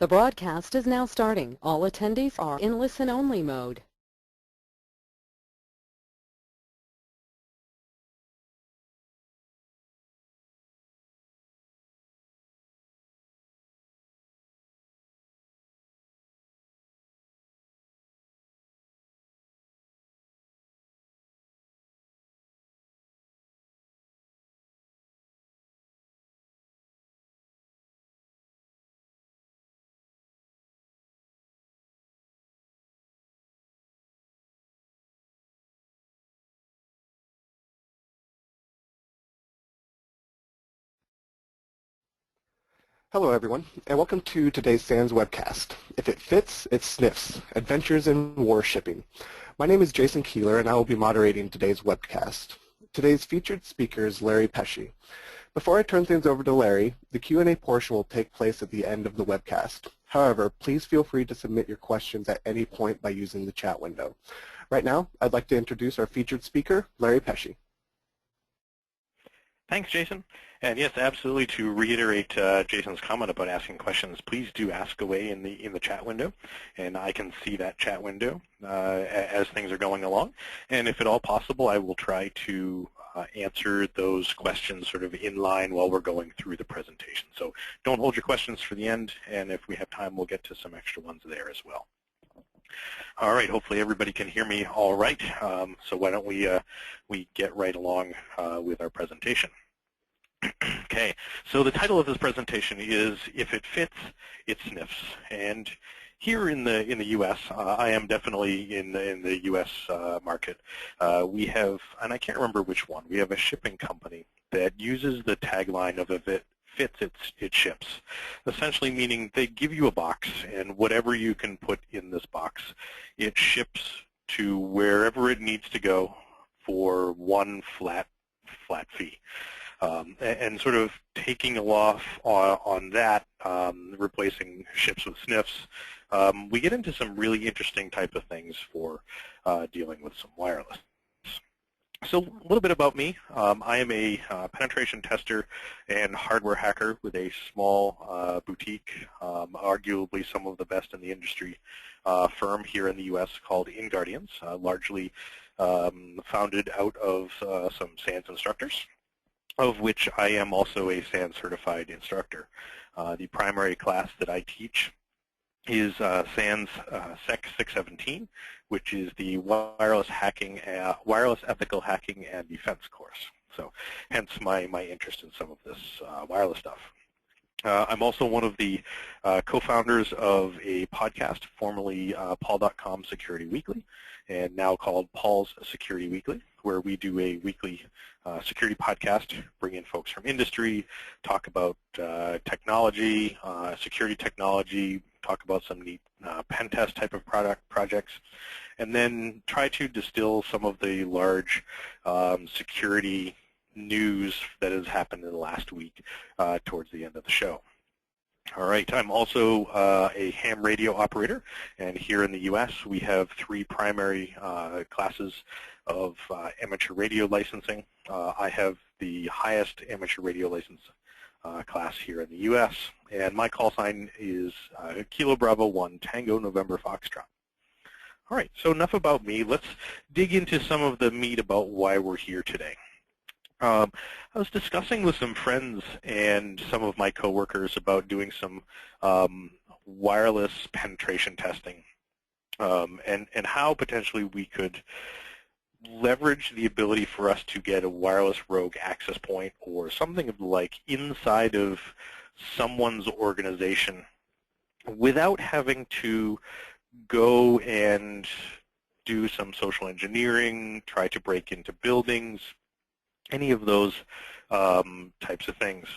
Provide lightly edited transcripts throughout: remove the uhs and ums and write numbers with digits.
The broadcast is now starting. All attendees are in listen-only mode. Hello everyone, and welcome to today's SANS webcast. If it fits, it's Sniffs, Adventures in WarShipping. My name is Jason Keeler, and I will be moderating today's webcast. Today's featured speaker is Larry Pesce. Before I turn things over to Larry, the Q&A portion will take place at the end of the webcast. However, please feel free to submit your questions at any point by using the chat window. Right now, I'd like to introduce our featured speaker, Larry Pesce. Thanks, Jason. And yes, absolutely. To reiterate Jason's comment about asking questions, please do ask away in the chat window, and I can see that chat window as things are going along. And if at all possible, I will try to answer those questions sort of in line while we're going through the presentation. So don't hold your questions for the end, and if we have time, we'll get to some extra ones there as well. All right, hopefully everybody can hear me all right. So why don't we get right along with our presentation. Okay, so the title of this presentation is "If It Fits, It Sniffs." And here in the U.S., I am definitely in the U.S. market. We have, and I can't remember which one. We have a shipping company that uses the tagline of "If it fits, it ships." Essentially meaning they give you a box, and whatever you can put in this box, it ships to wherever it needs to go for one flat fee. And sort of taking off on that, replacing ships with sniffs, we get into some really interesting type of things for dealing with some wireless. So a little bit about me. I am a penetration tester and hardware hacker with a small boutique, arguably some of the best in the industry, firm here in the U.S. called InGuardians, largely founded out of some SANS instructors, of which I am also a SANS certified instructor. The primary class that I teach is SANS Sec 617, which is the wireless ethical hacking and defense course. So hence my interest in some of this wireless stuff. I'm also one of the co-founders of a podcast, formerly Paul.com Security Weekly, and now called Paul's Security Weekly, where we do a weekly security podcast, bring in folks from industry, talk about technology, security technology, talk about some neat pen test type of projects, and then try to distill some of the large security news that has happened in the last week towards the end of the show. All right, I'm also a ham radio operator, and here in the U.S. we have three primary classes of amateur radio licensing. I have the highest amateur radio license class here in the U.S., and my call sign is Kilo Bravo 1 Tango November Foxtrot. All right, so enough about me. Let's dig into some of the meat about why we're here today. I was discussing with some friends and some of my coworkers about doing some wireless penetration testing, and how potentially we could leverage the ability for us to get a wireless rogue access point or something of the like inside of someone's organization without having to go and do some social engineering, try to break into buildings, any of those types of things.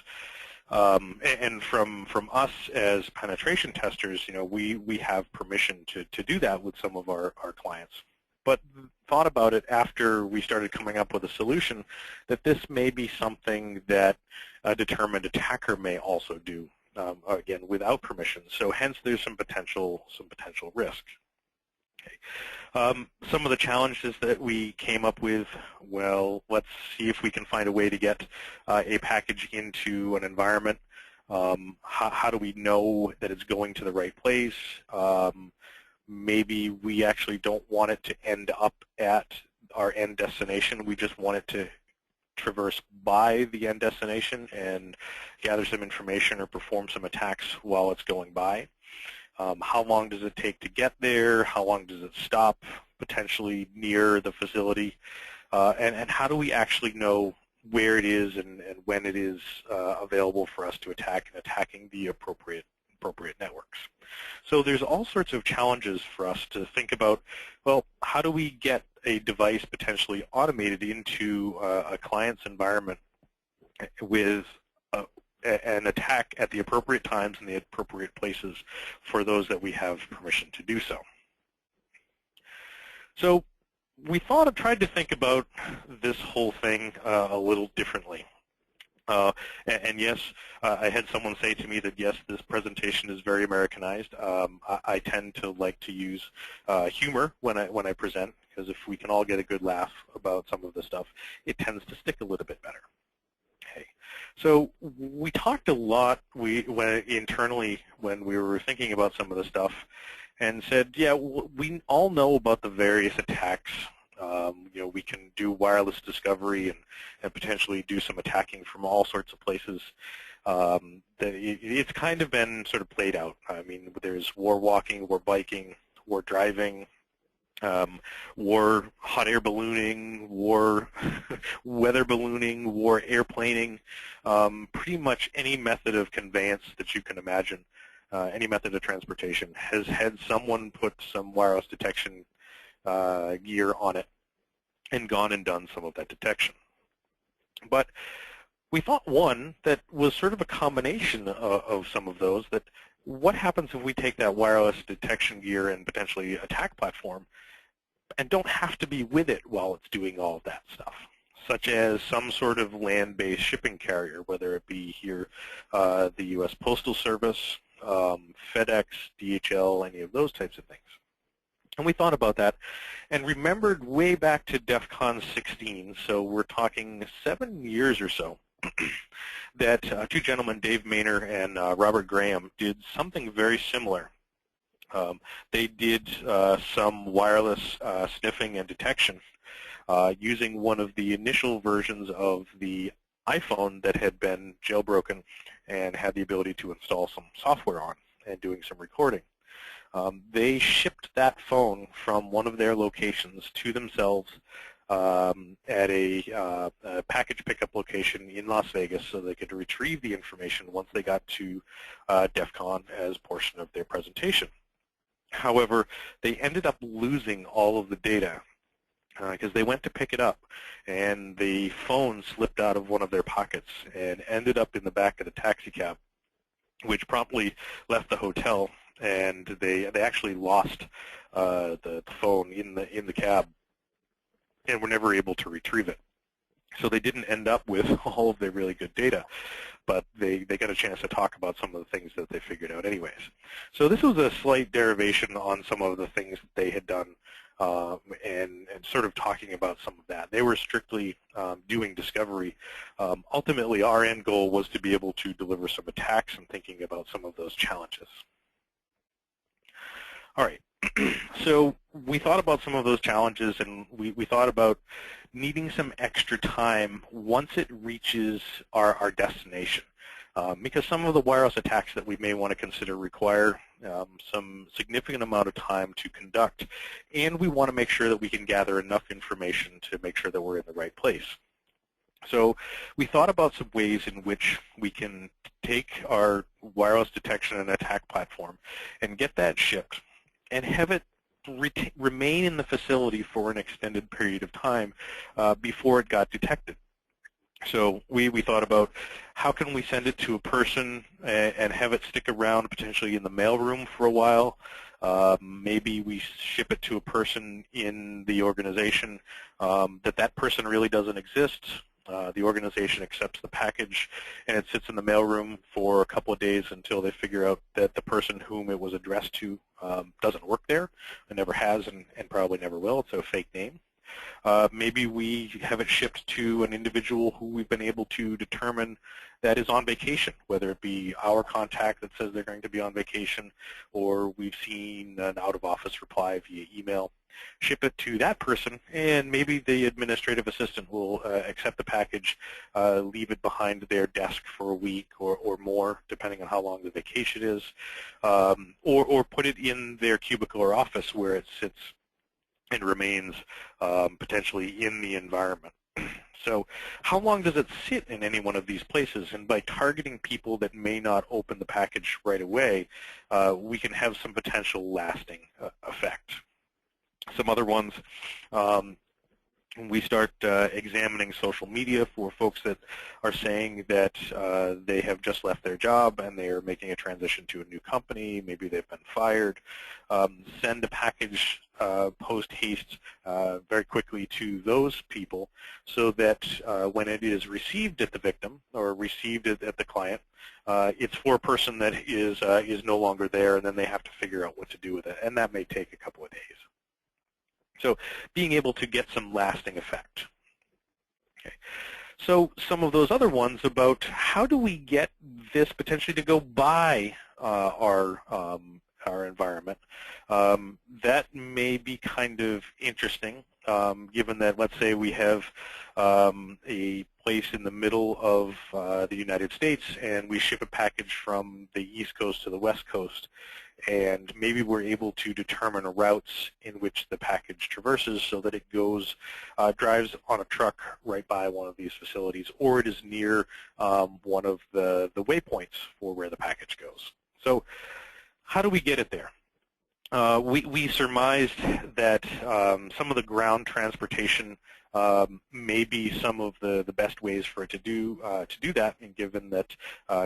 And from us as penetration testers, you know, we have permission to do that with some of our clients. But thought about it after we started coming up with a solution that this may be something that a determined attacker may also do, again, without permission. So hence there's some potential risk. Okay. Some of the challenges that we came up with, well, let's see if we can find a way to get a package into an environment How do we know that it's going to the right place? Maybe we actually don't want it to end up at our end destination. We just want it to traverse by the end destination and gather some information or perform some attacks while it's going by. How long does it take to get there? How long does it stop potentially near the facility? And how do we actually know where it is and when it is available for us to attack and attacking the appropriate networks? So there's all sorts of challenges for us to think about. Well, how do we get a device potentially automated into a client's environment with an attack at the appropriate times and the appropriate places for those that we have permission to do so? So we tried to think about this whole thing a little differently. And yes, I had someone say to me that yes, this presentation is very Americanized. I tend to like to use humor when I present, because if we can all get a good laugh about some of the stuff, it tends to stick a little bit better. Okay, so we talked a lot internally when we were thinking about some of the stuff, and said, yeah, we all know about the various attacks. We can do wireless discovery and potentially do some attacking from all sorts of places. It's kind of been sort of played out. I mean, there's war walking, war biking, war driving, war hot air ballooning, war weather ballooning, war airplaning, pretty much any method of conveyance that you can imagine, any method of transportation has had someone put some wireless detection gear on it and gone and done some of that detection. But we thought one that was sort of a combination of some of those, that what happens if we take that wireless detection gear and potentially attack platform and don't have to be with it while it's doing all of that stuff, such as some sort of land-based shipping carrier, whether it be here the U.S. Postal Service, FedEx, DHL, any of those types of things. And we thought about that and remembered way back to DEF CON 16, so we're talking 7 years or so, that two gentlemen, Dave Maynor and Robert Graham, did something very similar. They did some wireless sniffing and detection using one of the initial versions of the iPhone that had been jailbroken and had the ability to install some software on and doing some recording. They shipped that phone from one of their locations to themselves at a package pickup location in Las Vegas so they could retrieve the information once they got to DEF CON as portion of their presentation. However, they ended up losing all of the data because they went to pick it up and the phone slipped out of one of their pockets and ended up in the back of the taxi cab, which promptly left the hotel, and they actually lost the phone in the cab and were never able to retrieve it. So they didn't end up with all of their really good data, but they got a chance to talk about some of the things that they figured out anyways. So this was a slight derivation on some of the things that they had done and sort of talking about some of that. They were strictly doing discovery. Ultimately, our end goal was to be able to deliver some attacks and thinking about some of those challenges. All right, so we thought about some of those challenges, and we thought about needing some extra time once it reaches our destination, because some of the wireless attacks that we may want to consider require some significant amount of time to conduct, and we want to make sure that we can gather enough information to make sure that we're in the right place. So we thought about some ways in which we can take our wireless detection and attack platform and get that shipped and have it remain in the facility for an extended period of time before it got detected. So we thought about how can we send it to a person and have it stick around potentially in the mailroom for a while. Maybe we ship it to a person in the organization that person really doesn't exist. The organization accepts the package and it sits in the mailroom for a couple of days until they figure out that the person whom it was addressed to doesn't work there and never has and probably never will. It's a fake name. Maybe we have it shipped to an individual who we've been able to determine that is on vacation, whether it be our contact that says they're going to be on vacation, or we've seen an out-of-office reply via email. Ship it to that person, and maybe the administrative assistant will accept the package, leave it behind their desk for a week or more, depending on how long the vacation is, or put it in their cubicle or office where it sits and remains potentially in the environment. So how long does it sit in any one of these places? And by targeting people that may not open the package right away, we can have some potential lasting effect. Some other ones, we start examining social media for folks that are saying that they have just left their job and they are making a transition to a new company. Maybe they've been fired. Send a package post-haste very quickly to those people so that when it is received at the victim or received at the client, it's for a person that is no longer there, and then they have to figure out what to do with it, and that may take a couple of days. So being able to get some lasting effect. Okay. So some of those other ones about how do we get this potentially to go by our environment, that may be kind of interesting, given that, let's say, we have a place in the middle of the United States and we ship a package from the East Coast to the West Coast, and maybe we're able to determine routes in which the package traverses so that it goes, drives on a truck right by one of these facilities, or it is near one of the waypoints for where the package goes. So how do we get it there? We surmised that some of the ground transportation may be some of the best ways for it to do that, and given that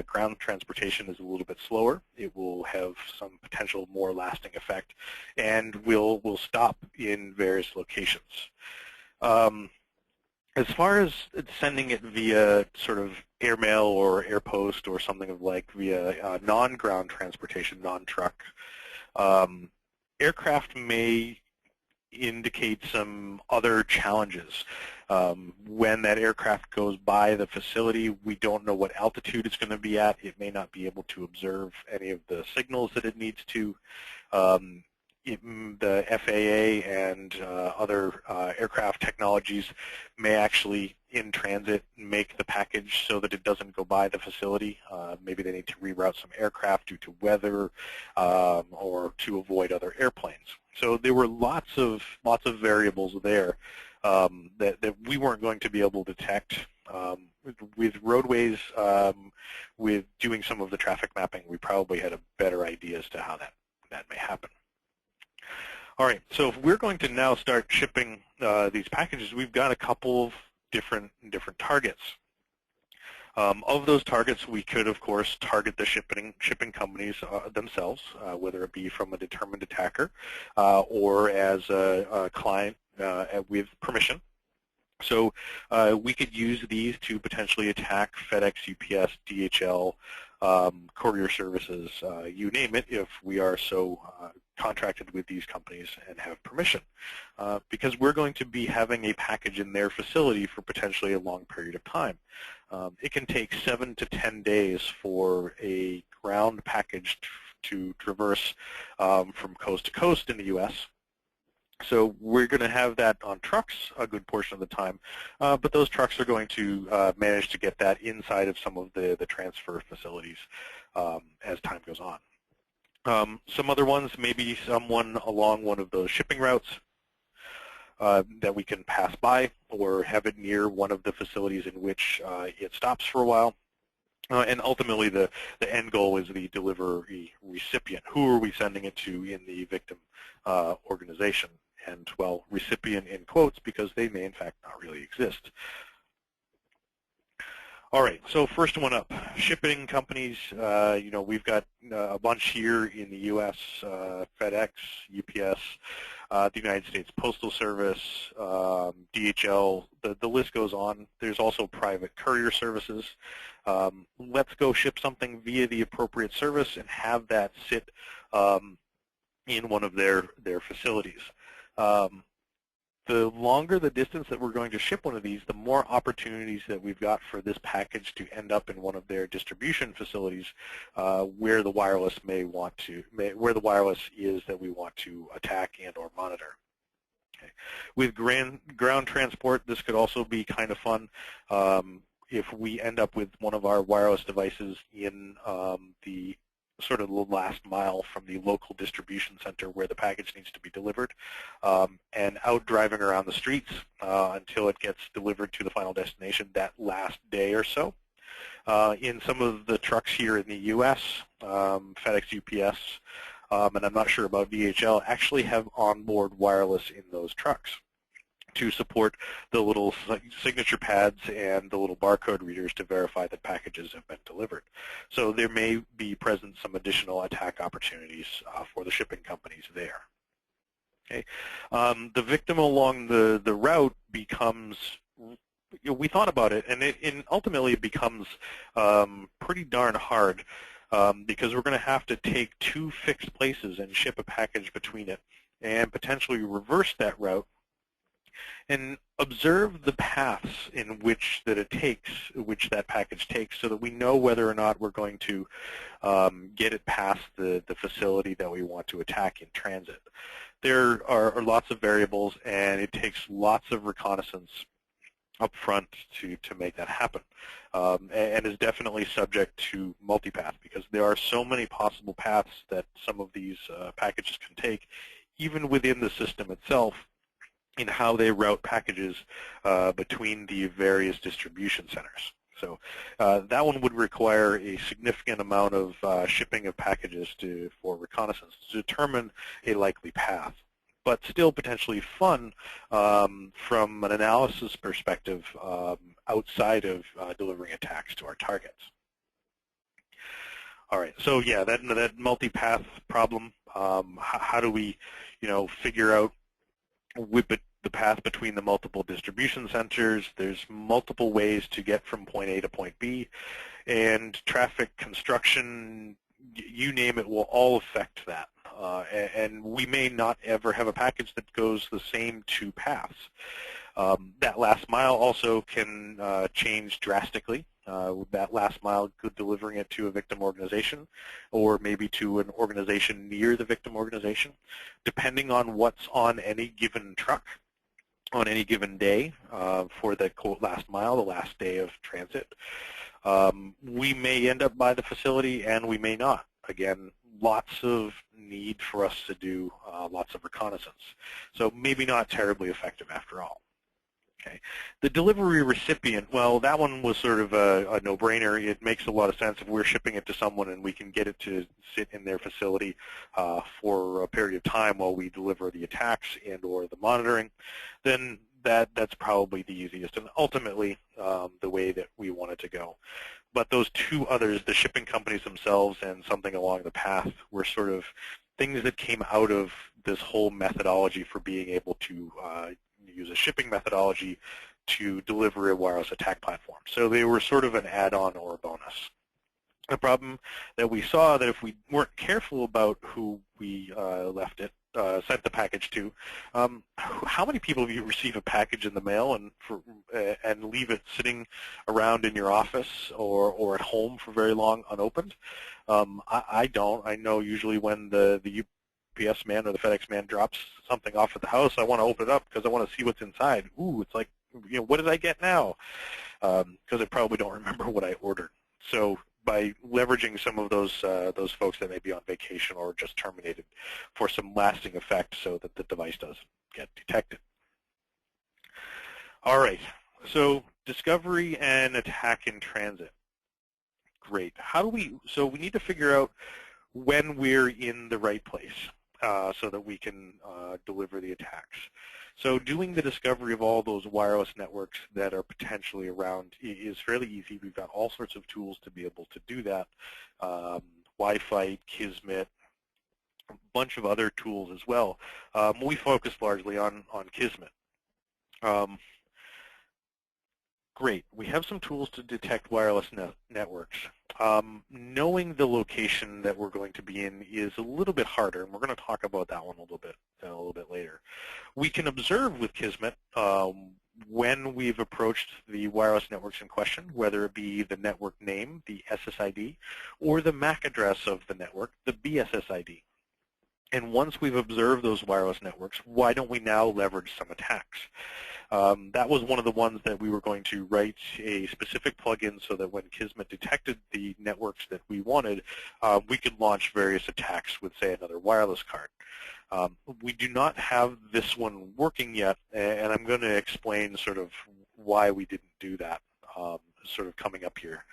ground transportation is a little bit slower, it will have some potential more lasting effect, and will stop in various locations. As far as sending it via sort of airmail or air post or something of like via non-ground transportation, non-truck, aircraft may indicate some other challenges. When that aircraft goes by the facility, we don't know what altitude it's going to be at. It may not be able to observe any of the signals that it needs to. The FAA and other aircraft technologies may actually, in transit, make the package so that it doesn't go by the facility. Maybe they need to reroute some aircraft due to weather or to avoid other airplanes. So there were lots of variables there that we weren't going to be able to detect. With roadways, with doing some of the traffic mapping, we probably had a better idea as to how that may happen. All right, so if we're going to now start shipping these packages, we've got a couple of different targets. Of those targets, we could, of course, target the shipping companies themselves, whether it be from a determined attacker or as a client with permission. So we could use these to potentially attack FedEx, UPS, DHL, courier services, you name it, if we are so contracted with these companies and have permission, because we're going to be having a package in their facility for potentially a long period of time. It can take 7 to 10 days for a ground package to traverse from coast to coast in the U.S. So we're going to have that on trucks a good portion of the time, but those trucks are going to manage to get that inside of some of the transfer facilities as time goes on. Some other ones, maybe someone along one of those shipping routes that we can pass by, or have it near one of the facilities in which it stops for a while. And ultimately, the end goal is the delivery recipient. Who are we sending it to in the victim organization? And, well, recipient in quotes, because they may, in fact, not really exist. All right, so first one up, shipping companies. You know, we've got a bunch here in the U.S., FedEx, UPS, the United States Postal Service, DHL, the list goes on. There's also private courier services. Let's go ship something via the appropriate service and have that sit in one of their facilities. the longer the distance that we're going to ship one of these, the more opportunities that we've got for this package to end up in one of their distribution facilities where the wireless where the wireless is that we want to attack and or monitor. Okay. With ground transport, this could also be kind of fun. If we end up with one of our wireless devices in the sort of the last mile from the local distribution center where the package needs to be delivered, and out driving around the streets until it gets delivered to the final destination that last day or so. In some of the trucks here in the U.S., FedEx, UPS, and I'm not sure about DHL, actually have onboard wireless in those trucks to support the little signature pads and the little barcode readers to verify that packages have been delivered. So there may be present some additional attack opportunities for the shipping companies there. Okay. The victim along the route becomes, we thought about it, and ultimately it becomes pretty darn hard because we're going to have to take two fixed places and ship a package between it and potentially reverse that route and observe the paths in which that package takes, so that we know whether or not we're going to get it past the facility that we want to attack in transit. There are lots of variables, and it takes lots of reconnaissance up front to make that happen, and is definitely subject to multipath, because there are so many possible paths that some of these packages can take, even within the system itself, in how they route packages between the various distribution centers. So that one would require a significant amount of shipping of packages for reconnaissance to determine a likely path, but still potentially fun from an analysis perspective outside of delivering attacks to our targets. All right, so yeah, that multipath problem, how do we figure out the path between the multiple distribution centers? There's multiple ways to get from point A to point B, and traffic construction, you name it, will all affect that. And we may not ever have a package that goes the same two paths. That last mile also can change drastically. That last mile, delivering it to a victim organization, or maybe to an organization near the victim organization, depending on what's on any given truck on any given day for the last mile, the last day of transit. We may end up by the facility, and we may not. Again, lots of need for us to do lots of reconnaissance. So maybe not terribly effective after all. Okay. The delivery recipient, well, that one was sort of a no-brainer. It makes a lot of sense if we're shipping it to someone and we can get it to sit in their facility for a period of time while we deliver the attacks and or the monitoring, then that's probably the easiest and ultimately the way that we want it to go. But those two others, the shipping companies themselves and something along the path, were sort of things that came out of this whole methodology for being able to use a shipping methodology to deliver a wireless attack platform. So they were sort of an add-on or a bonus. The problem that we saw, that if we weren't careful about who we sent the package to, how many people have you receive a package in the mail and leave it sitting around in your office or at home for very long unopened? I don't. I know usually when the UPS man or the FedEx man drops something off at the house, I want to open it up because I want to see what's inside. Ooh, it's like, what did I get now? Because I probably don't remember what I ordered. So by leveraging some of those folks that may be on vacation or just terminated for some lasting effect so that the device doesn't get detected. All right, so discovery and attack in transit. Great. So we need to figure out when we're in the right place so that we can deliver the attacks. So doing the discovery of all those wireless networks that are potentially around is fairly easy. We've got all sorts of tools to be able to do that. Wi-Fi, Kismet, a bunch of other tools as well. We focus largely on Kismet. Great. We have some tools to detect wireless networks. knowing the location that we're going to be in is a little bit harder, and we're going to talk about that one a little bit later. We can observe with Kismet when we've approached the wireless networks in question, whether it be the network name, the SSID, or the MAC address of the network, the BSSID. And once we've observed those wireless networks, why don't we now leverage some attacks? That was one of the ones that we were going to write a specific plugin so that when Kismet detected the networks that we wanted, we could launch various attacks with, say, another wireless card. We do not have this one working yet, and I'm going to explain sort of why we didn't do that sort of coming up here.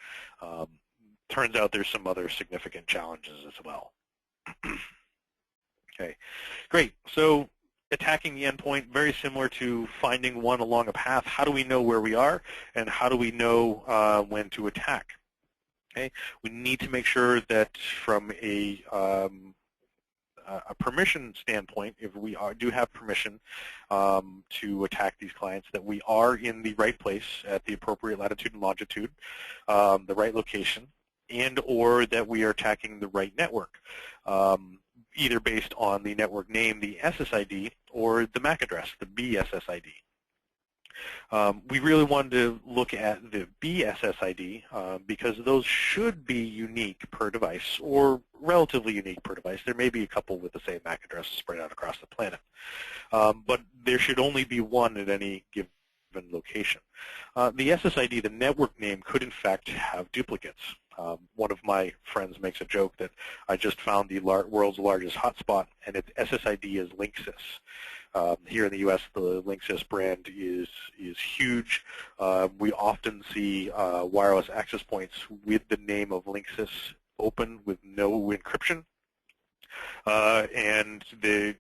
Turns out there's some other significant challenges as well. Okay, great. So attacking the endpoint, very similar to finding one along a path. How do we know where we are, and how do we know when to attack? Okay, we need to make sure that from a permission standpoint, if we do have permission to attack these clients, that we are in the right place at the appropriate latitude and longitude, the right location, and or that we are attacking the right network, either based on the network name, the SSID, or the MAC address, the BSSID. We really wanted to look at the BSSID because those should be unique per device, or relatively unique per device. There may be a couple with the same MAC address spread out across the planet, but there should only be one at any given location. The SSID, the network name, could in fact have duplicates. One of my friends makes a joke that I just found the world's largest hotspot, and its SSID is Linksys. Here in the U.S., the Linksys brand is huge. We often see wireless access points with the name of Linksys open with no encryption, and they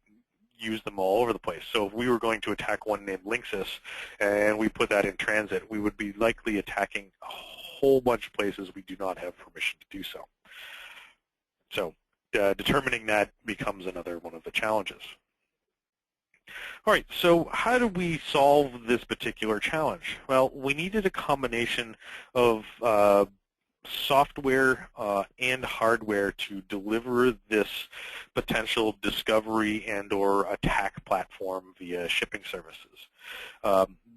use them all over the place. So if we were going to attack one named Linksys and we put that in transit, we would be likely attacking a whole bunch of places we do not have permission to do so. So determining that becomes another one of the challenges. All right, so how do we solve this particular challenge? Well, we needed a combination of software and hardware to deliver this potential discovery and or attack platform via shipping services.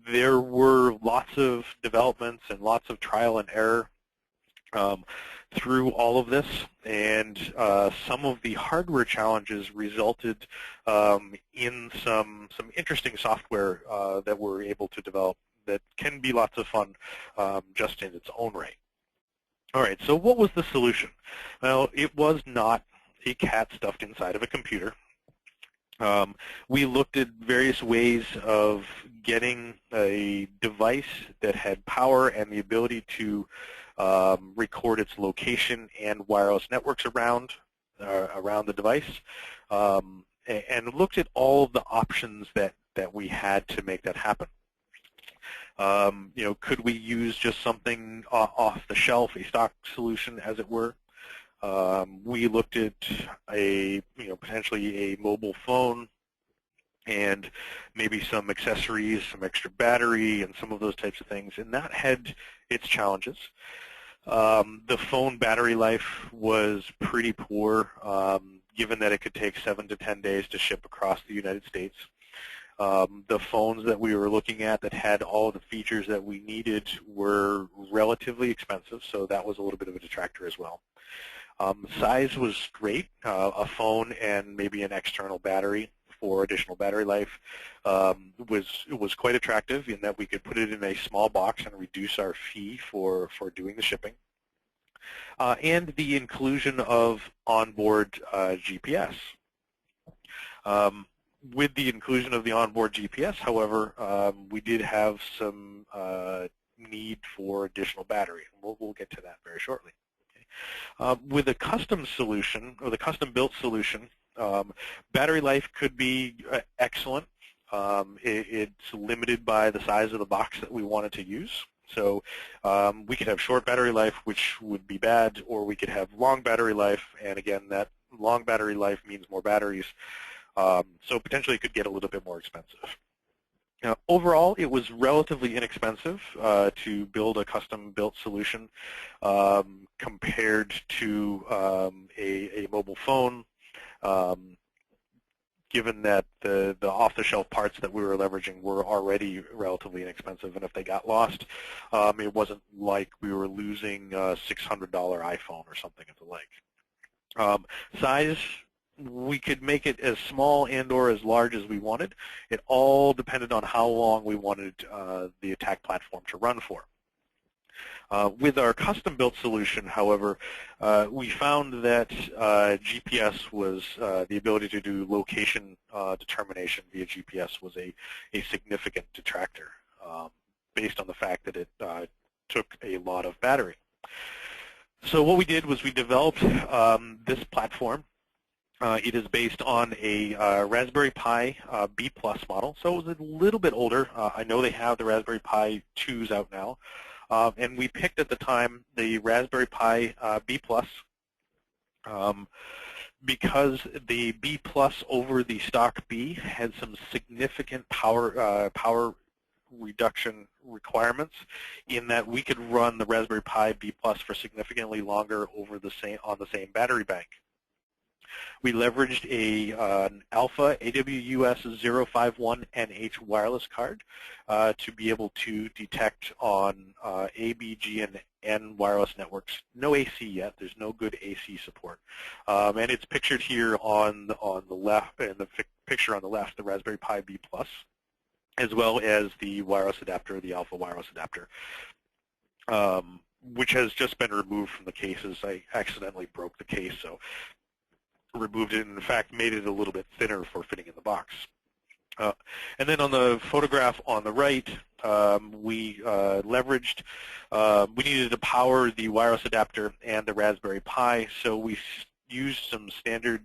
There were lots of developments and lots of trial and error through all of this, and some of the hardware challenges resulted in some interesting software that we're able to develop that can be lots of fun just in its own right. All right, so what was the solution? Well, it was not a cat stuffed inside of a computer. We looked at various ways of getting a device that had power and the ability to record its location and wireless networks around the device, and looked at all of the options that we had to make that happen. Could we use just something off the shelf, a stock solution, as it were? We looked at potentially a mobile phone and maybe some accessories, some extra battery, and some of those types of things, and that had its challenges. The phone battery life was pretty poor, given that it could take 7 to 10 days to ship across the United States. The phones that we were looking at that had all the features that we needed were relatively expensive, so that was a little bit of a detractor as well. Size was great. A phone and maybe an external battery for additional battery life was quite attractive in that we could put it in a small box and reduce our fee for doing the shipping. And the inclusion of onboard GPS. With the inclusion of the onboard GPS, however, we did have some need for additional battery, and we'll get to that very shortly. Okay. With a custom solution, or the custom-built solution, battery life could be excellent. It's limited by the size of the box that we wanted to use. So we could have short battery life, which would be bad, or we could have long battery life, and again, that long battery life means more batteries. So potentially it could get a little bit more expensive. Overall, it was relatively inexpensive to build a custom-built solution compared to a mobile phone, given that the off-the-shelf parts that we were leveraging were already relatively inexpensive, and if they got lost, it wasn't like we were losing a $600 iPhone or something of the like. Size, we could make it as small and or as large as we wanted. It all depended on how long we wanted the attack platform to run for. With our custom-built solution, however, we found that GPS was the ability to do location determination via GPS was a significant detractor based on the fact that it took a lot of battery. So what we did was we developed this platform. It is based on a Raspberry Pi B+ model, so it was a little bit older. I know they have the Raspberry Pi 2s out now. And we picked at the time the Raspberry Pi B+, because the B+ over the stock B had some significant power reduction requirements, in that we could run the Raspberry Pi B+ for significantly longer on the same battery bank. We leveraged an Alpha AWS 051NH wireless card to be able to detect on A, B, G, and N wireless networks. No AC yet. There's no good AC support. And it's pictured here on the left, in the picture on the left, the Raspberry Pi B+, as well as the wireless adapter, the Alpha wireless adapter, which has just been removed from the cases. I accidentally broke the case, so removed it, and in fact made it a little bit thinner for fitting in the box. And then on the photograph on the right, we leveraged, we needed to power the wireless adapter and the Raspberry Pi, so we used some standard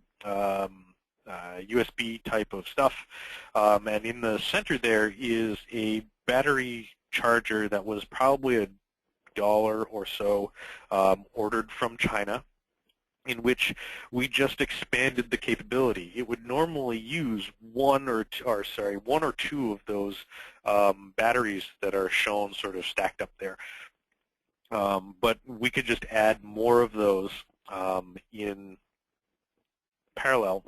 USB type of stuff, and in the center there is a battery charger that was probably $1 or so, ordered from China, in which we just expanded the capability. It would normally use one or two of those batteries that are shown sort of stacked up there. But we could just add more of those in parallel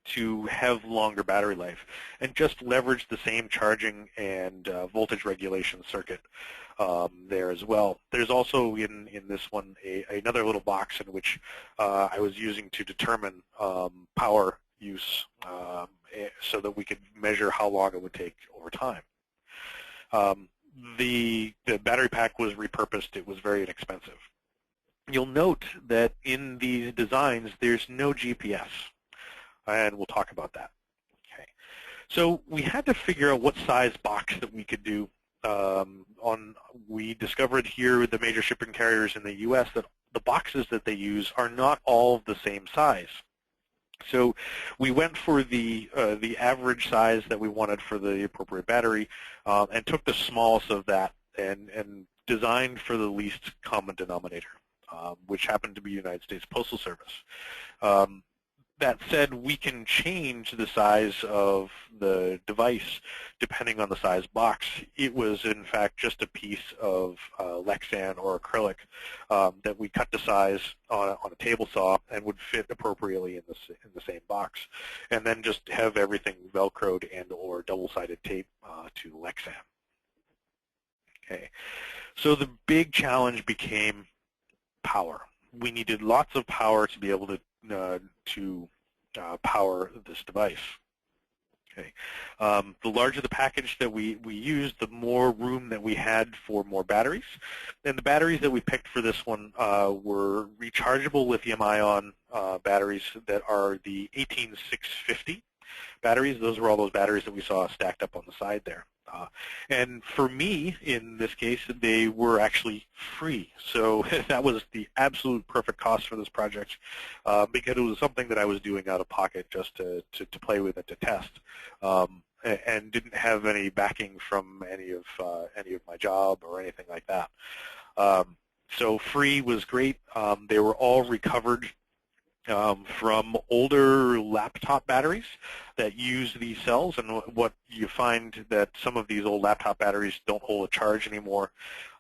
to have longer battery life, and just leverage the same charging and voltage regulation circuit there as well. There's also in this one another little box in which I was using to determine power use so that we could measure how long it would take over time. The battery pack was repurposed. It was very inexpensive. You'll note that in these designs there's no GPS, and we'll talk about that. Okay. So we had to figure out what size box that we could do. We discovered here the major shipping carriers in the U.S. that the boxes that they use are not all the same size. So we went for the average size that we wanted for the appropriate battery, and took the smallest of that and designed for the least common denominator, which happened to be United States Postal Service. That said, we can change the size of the device depending on the size box. It was, in fact, just a piece of Lexan or acrylic that we cut to size on a table saw and would fit appropriately in the same box, and then just have everything Velcroed and or double-sided tape to Lexan. Okay, so the big challenge became power. We needed lots of power to be able to power this device. Okay. The larger the package that we used, the more room that we had for more batteries. And the batteries that we picked for this one were rechargeable lithium-ion batteries that are the 18650 batteries. Those were all those batteries that we saw stacked up on the side there. And for me, in this case, they were actually free. So that was the absolute perfect cost for this project, because it was something that I was doing out of pocket just to play with and to test, and didn't have any backing from any of my job or anything like that. So free was great. They were all recovered from older laptop batteries that use these cells, and what you find that some of these old laptop batteries don't hold a charge anymore,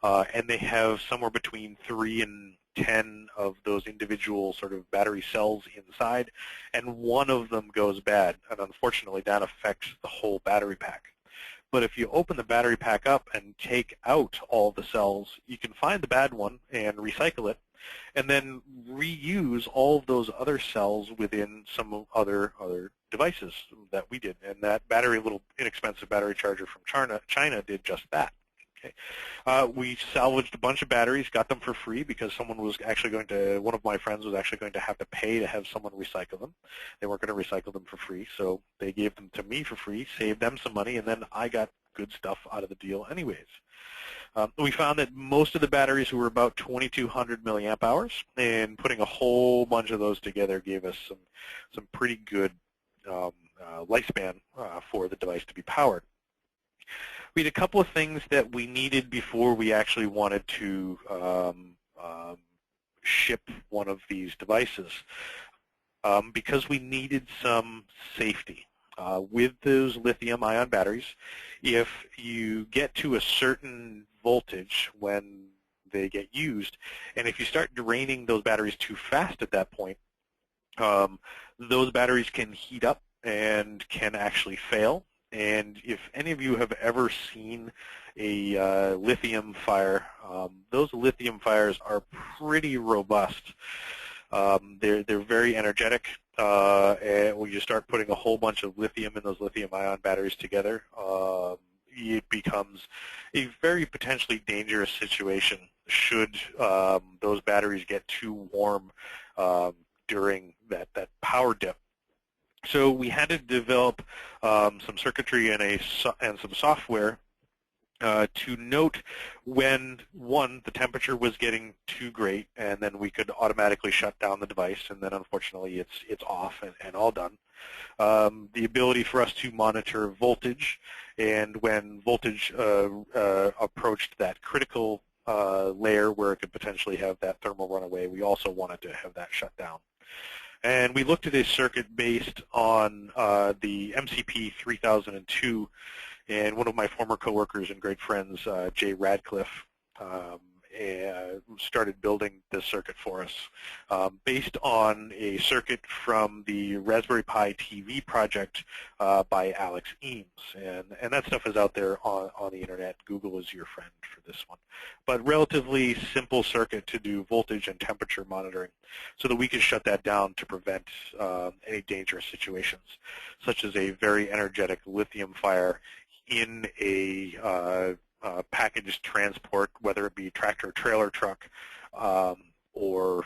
and they have somewhere between 3 and 10 of those individual sort of battery cells inside, and one of them goes bad, and unfortunately that affects the whole battery pack. But if you open the battery pack up and take out all the cells, you can find the bad one and recycle it, and then reuse all of those other cells within some other devices that we did. And that little inexpensive battery charger from China did just that. Okay. We salvaged a bunch of batteries, got them for free because one of my friends was actually going to have to pay to have someone recycle them. They weren't going to recycle them for free, so they gave them to me for free, saved them some money, and then I got good stuff out of the deal anyways. We found that most of the batteries were about 2,200 milliamp hours, and putting a whole bunch of those together gave us some pretty good lifespan for the device to be powered. We had a couple of things that we needed before we actually wanted to ship one of these devices, because we needed some safety. With those lithium-ion batteries, if you get to a certain voltage when they get used, and if you start draining those batteries too fast at that point, those batteries can heat up and can actually fail. And if any of you have ever seen a lithium fire, those lithium fires are pretty robust. They're very energetic, and when you start putting a whole bunch of lithium in those lithium-ion batteries together, it becomes a very potentially dangerous situation should those batteries get too warm during that power dip. So we had to develop some circuitry and some software to note when, one, the temperature was getting too great, and then we could automatically shut down the device, and then unfortunately it's off and all done. The ability for us to monitor voltage, and when voltage approached that critical layer where it could potentially have that thermal runaway, we also wanted to have that shut down. And we looked at a circuit based on the MCP 3002, and one of my former coworkers and great friends, Jay Radcliffe, started building this circuit for us based on a circuit from the Raspberry Pi TV project by Alex Eames. And that stuff is out there on the internet. Google is your friend for this one. But relatively simple circuit to do voltage and temperature monitoring so that we can shut that down to prevent any dangerous situations, such as a very energetic lithium fire in a packaged transport, whether it be tractor or trailer truck or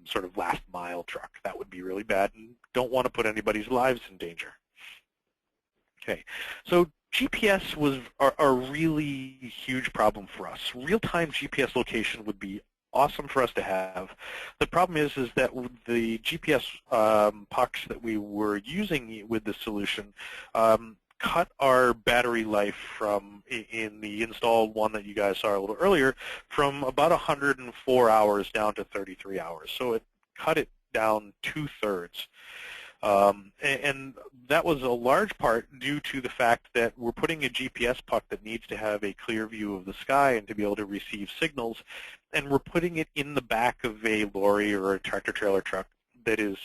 sort of last mile truck. That would be really bad and don't want to put anybody's lives in danger. Okay, so GPS was a really huge problem for us. Real-time GPS location would be awesome for us to have. The problem is that the GPS pucks that we were using with the solution cut our battery life from, in the installed one that you guys saw a little earlier, from about 104 hours down to 33 hours. So it cut it down 2/3. And that was a large part due to the fact that we're putting a GPS puck that needs to have a clear view of the sky and to be able to receive signals, and we're putting it in the back of a lorry or a tractor-trailer truck that is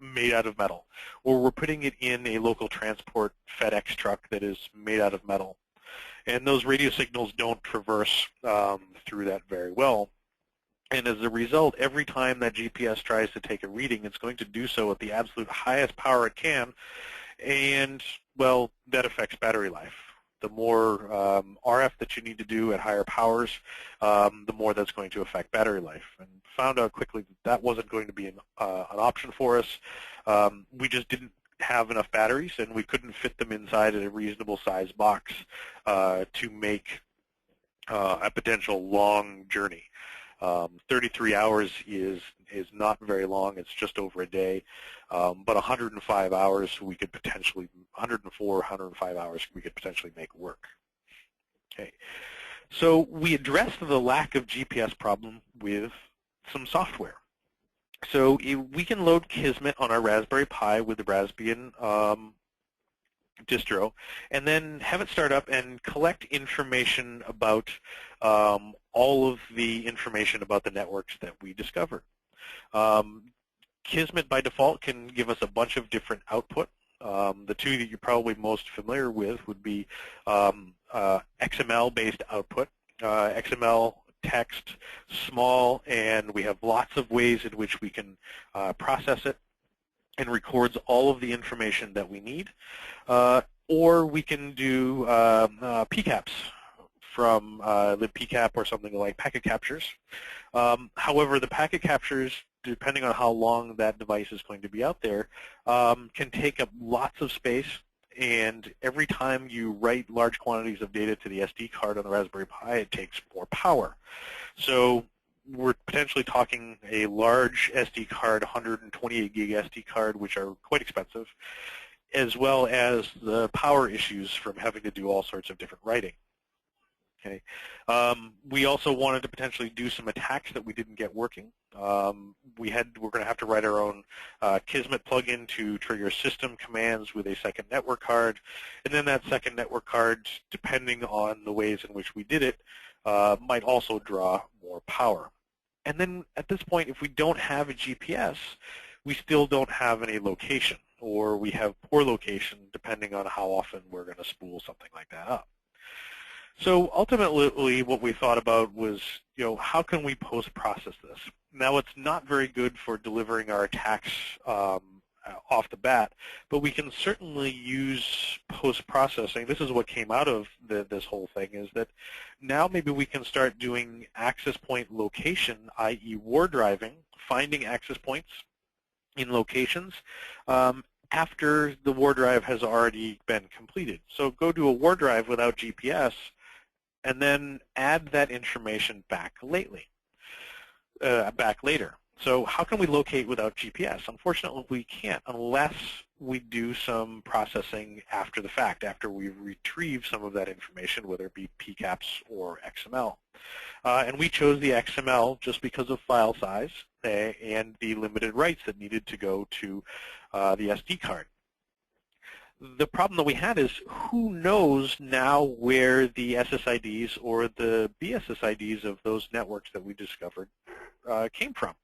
made out of metal, or we're putting it in a local transport FedEx truck that is made out of metal. And those radio signals don't traverse through that very well. And as a result, every time that GPS tries to take a reading, it's going to do so at the absolute highest power it can, and, well, that affects battery life. The more RF that you need to do at higher powers, the more that's going to affect battery life. And found out quickly that that wasn't going to be an option for us. We just didn't have enough batteries, and we couldn't fit them inside a reasonable size box to make a potential long journey. 33 hours is not very long. It's just over a day. But 105 hours we could potentially, 105 hours we could potentially make work. Okay. So we addressed the lack of GPS problem with some software. So we can load Kismet on our Raspberry Pi with the Raspbian distro, and then have it start up and collect information about all of the information about the networks that we discovered. Kismet by default can give us a bunch of different output. The two that you're probably most familiar with would be XML-based output, XML text, small, and we have lots of ways in which we can process it, and records all of the information that we need. Or we can do PCAPs from libpcap or something like packet captures. However, the packet captures, depending on how long that device is going to be out there, can take up lots of space, and every time you write large quantities of data to the SD card on the Raspberry Pi, it takes more power. So we're potentially talking a large SD card, 128 gig SD card, which are quite expensive, as well as the power issues from having to do all sorts of different writing. Okay. We also wanted to potentially do some attacks that we didn't get working. We're going to have to write our own Kismet plugin to trigger system commands with a second network card, and then that second network card, depending on the ways in which we did it, might also draw more power. And then at this point, if we don't have a GPS, we still don't have any location, or we have poor location depending on how often we're going to spool something like that up. So ultimately, what we thought about was, how can we post-process this? Now, it's not very good for delivering our attacks off the bat, but we can certainly use post-processing. This is what came out of this whole thing, is that now maybe we can start doing access point location, i.e. WAR driving, finding access points in locations after the WAR drive has already been completed. So go do a WAR drive without GPS, and then add that information back later. So how can we locate without GPS? Unfortunately, we can't unless we do some processing after the fact, after we retrieve some of that information, whether it be PCAPs or XML. And we chose the XML just because of file size and the limited writes that needed to go to the SD card. The problem that we had is, who knows now where the SSIDs or the BSSIDs of those networks that we discovered came from?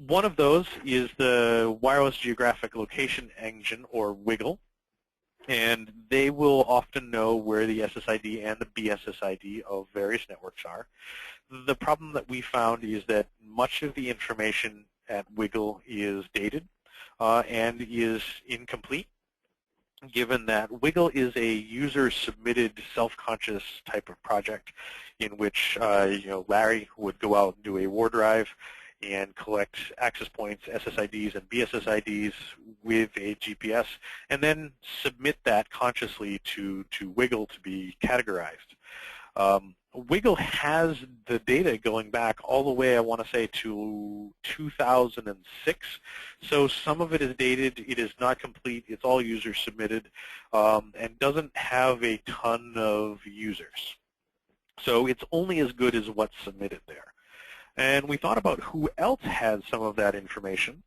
One of those is the Wireless Geographic Location Engine, or WGLE, and they will often know where the SSID and the BSSID of various networks are. The problem that we found is that much of the information at WGLE is dated and is incomplete, given that WGLE is a user-submitted, self-conscious type of project in which Larry would go out and do a WAR drive and collect access points, SSIDs and BSSIDs with a GPS, and then submit that consciously to WGLE to be categorized. WGLE has the data going back all the way, I want to say, to 2006. So some of it is dated. It is not complete. It's all user submitted and doesn't have a ton of users. So it's only as good as what's submitted there. And we thought about who else had some of that information.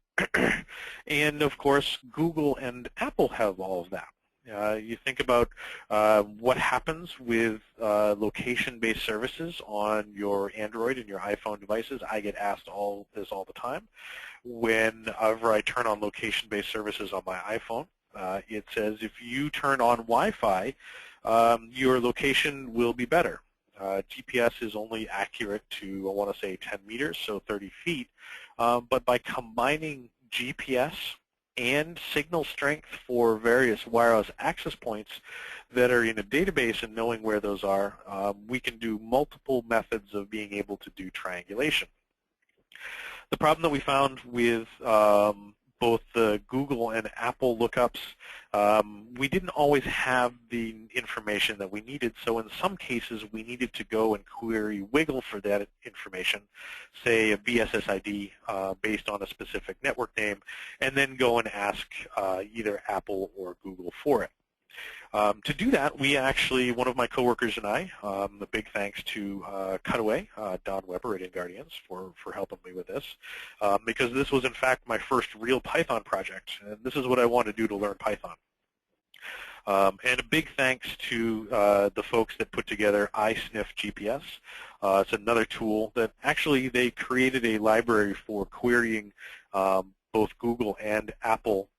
And of course, Google and Apple have all of that. You think about what happens with location-based services on your Android and your iPhone devices. I get asked all this all the time. Whenever I turn on location-based services on my iPhone, it says if you turn on Wi-Fi, your location will be better. GPS is only accurate to, I want to say, 10 meters, so 30 feet. But by combining GPS and signal strength for various wireless access points that are in a database and knowing where those are, we can do multiple methods of being able to do triangulation. The problem that we found with both the Google and Apple lookups, we didn't always have the information that we needed, so in some cases we needed to go and query WGLE for that information, say a BSSID based on a specific network name, and then go and ask either Apple or Google for it. To do that, one of my coworkers and I, a big thanks to Cutaway, Don Weber at InGuardians for helping me with this, because this was in fact my first real Python project, and this is what I want to do to learn Python. And a big thanks to the folks that put together iSniff GPS. It's another tool that actually they created a library for querying both Google and Apple,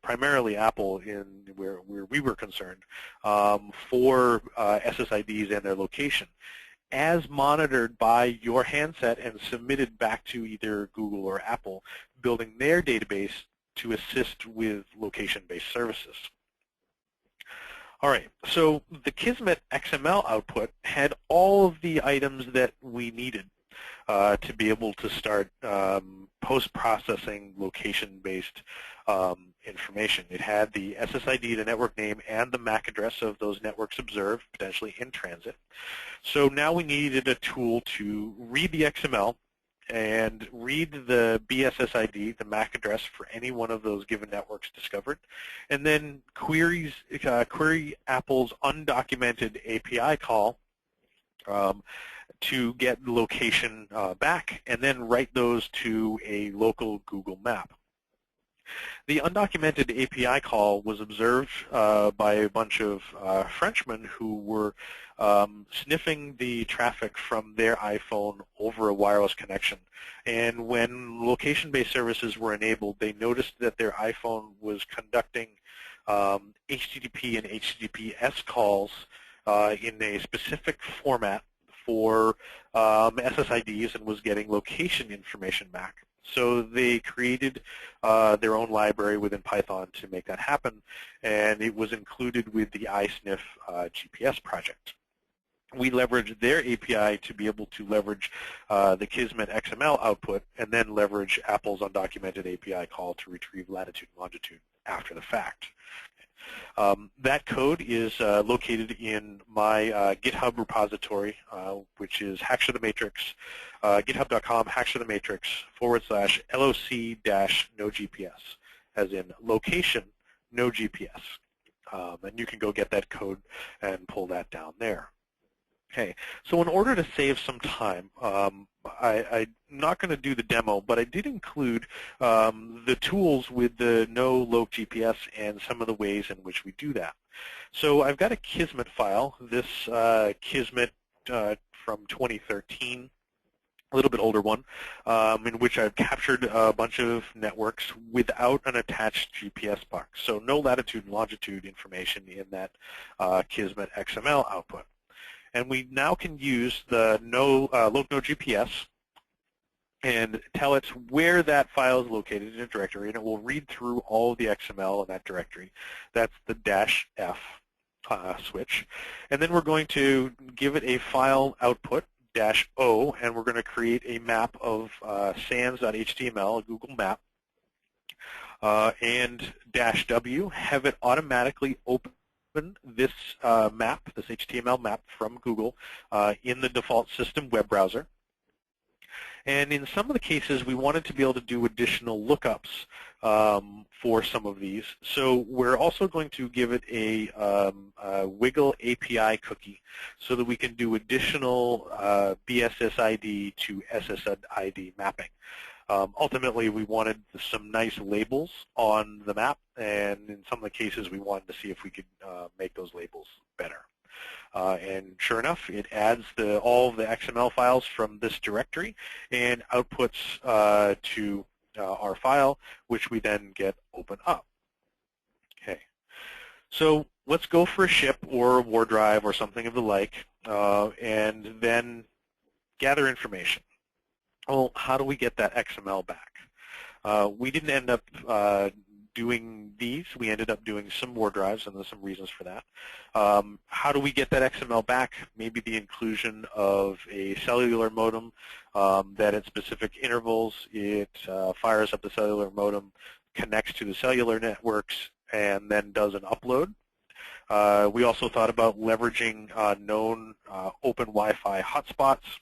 primarily Apple in where we were concerned, for SSIDs and their location, as monitored by your handset and submitted back to either Google or Apple, building their database to assist with location-based services. All right, so the Kismet XML output had all of the items that we needed to be able to start post-processing location-based information. It had the SSID, the network name, and the MAC address of those networks observed, potentially in transit. So now we needed a tool to read the XML and read the BSSID, the MAC address for any one of those given networks discovered, and then query Apple's undocumented API call to get the location back, and then write those to a local Google map. The undocumented API call was observed by a bunch of Frenchmen who were sniffing the traffic from their iPhone over a wireless connection. And when location-based services were enabled, they noticed that their iPhone was conducting HTTP and HTTPS calls in a specific format for SSIDs and was getting location information back. So they created their own library within Python to make that happen, and it was included with the iSniff GPS project. We leveraged their API to be able to leverage the Kismet XML output and then leverage Apple's undocumented API call to retrieve latitude and longitude after the fact. That code is located in my GitHub repository, which is Hacks of the Matrix, github.com /LOC-NO-GPS, as in location, no GPS. And you can go get that code and pull that down there. Okay, so in order to save some time, I'm not going to do the demo, but I did include the tools with the no-loc GPS and some of the ways in which we do that. So I've got a Kismet file, this Kismet from 2013, a little bit older one, in which I've captured a bunch of networks without an attached GPS box. So no latitude and longitude information in that Kismet XML output. And we now can use the loc no GPS and tell it where that file is located in a directory, and it will read through all of the XML in that directory. That's the -F switch. And then we're going to give it a file output, -O, and we're going to create a map of SANS.html, a Google map, and -W, have it automatically open this map, this HTML map from Google in the default system web browser. And in some of the cases, we wanted to be able to do additional lookups for some of these. So we're also going to give it a Wiggle API cookie so that we can do additional BSSID to SSID mapping. Ultimately, we wanted some nice labels on the map, and in some of the cases, we wanted to see if we could make those labels better. And sure enough, it adds all of the XML files from this directory and outputs to our file, which we then get open up. Okay, so let's go for a ship or a war drive or something of the like, and then gather information. Well, how do we get that XML back? We didn't end up doing these. We ended up doing some war drives, and there's some reasons for that. How do we get that XML back? Maybe the inclusion of a cellular modem that at specific intervals, it fires up the cellular modem, connects to the cellular networks, and then does an upload. We also thought about leveraging known open Wi-Fi hotspots,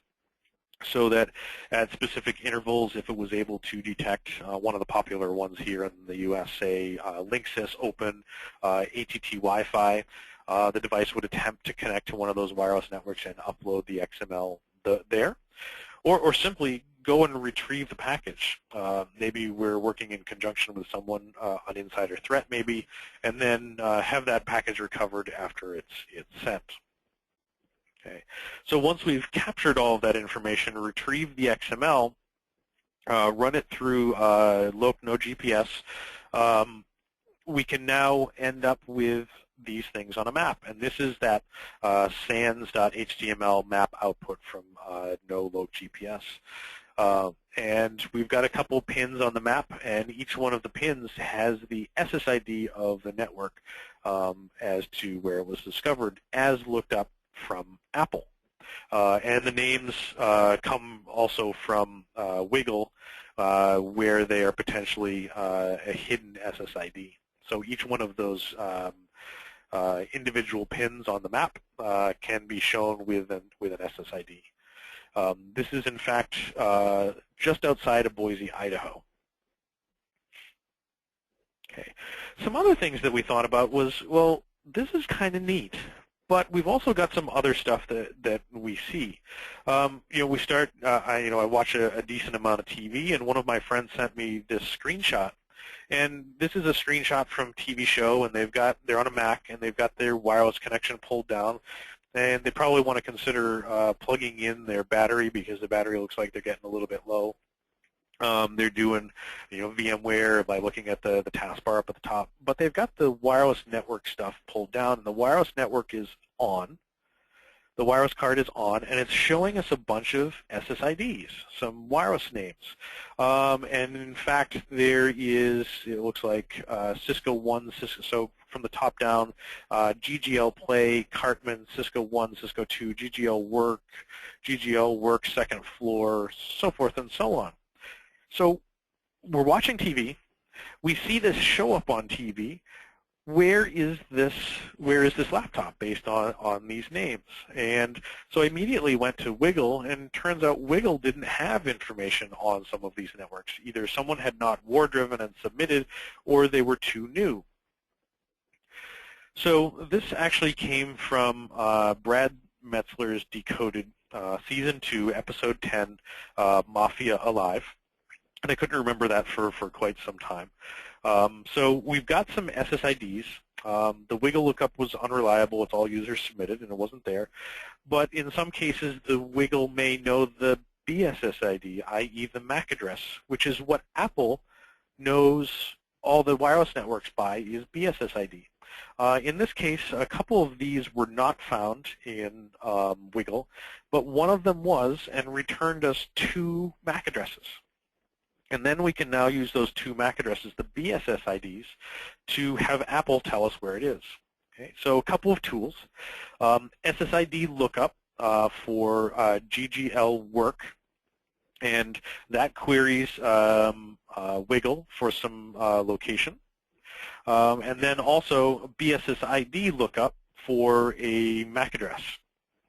so that at specific intervals, if it was able to detect one of the popular ones here in the U.S., say Linksys Open, ATT Wi-Fi, the device would attempt to connect to one of those wireless networks and upload the XML there, or simply go and retrieve the package. Maybe we're working in conjunction with someone, an insider threat maybe, and then have that package recovered after it's sent. Okay. So once we've captured all of that information, retrieve the XML, run it through LOP no GPS, we can now end up with these things on a map. And this is that sans.html map output from no LOP GPS. And we've got a couple pins on the map, and each one of the pins has the SSID of the network as to where it was discovered as looked up from Apple. And the names come also from Wiggle, where they are potentially a hidden SSID. So each one of those individual pins on the map can be shown with an SSID. This is, in fact, just outside of Boise, Idaho. Okay. Some other things that we thought about was, well, this is kind of neat, but we've also got some other stuff that we see. We start. I watch a decent amount of TV, and one of my friends sent me this screenshot. And this is a screenshot from TV show, and they're on a Mac, and they've got their wireless connection pulled down, and they probably want to consider plugging in their battery because the battery looks like they're getting a little bit low. They're doing, VMware by looking at the taskbar up at the top, but they've got the wireless network stuff pulled down, and the wireless network is on. The wireless card is on, and it's showing us a bunch of SSIDs, some wireless names. And in fact, there is, it looks like Cisco 1, so from the top down, GGL Play, Cartman, Cisco 1, Cisco 2, GGL Work, second floor, so forth and so on. So we're watching TV. We see this show up on TV. Where is this laptop based on these names? And so I immediately went to Wiggle, and turns out Wiggle didn't have information on some of these networks. Either someone had not war-driven and submitted, or they were too new. So this actually came from Brad Metzler's Decoded, Season 2, Episode 10, Mafia Alive. And I couldn't remember that for quite some time. So we've got some SSIDs. The Wiggle lookup was unreliable. It's all user submitted, and it wasn't there. But in some cases, the Wiggle may know the BSSID, i.e. the MAC address, which is what Apple knows all the wireless networks by, is BSSID. In this case, a couple of these were not found in Wiggle, but one of them was, and returned us 2 MAC addresses. And then we can now use those 2 MAC addresses, the BSSIDs, to have Apple tell us where it is. Okay, so a couple of tools. SSID lookup for GGL work, and that queries Wiggle for some location. And then also BSSID lookup for a MAC address.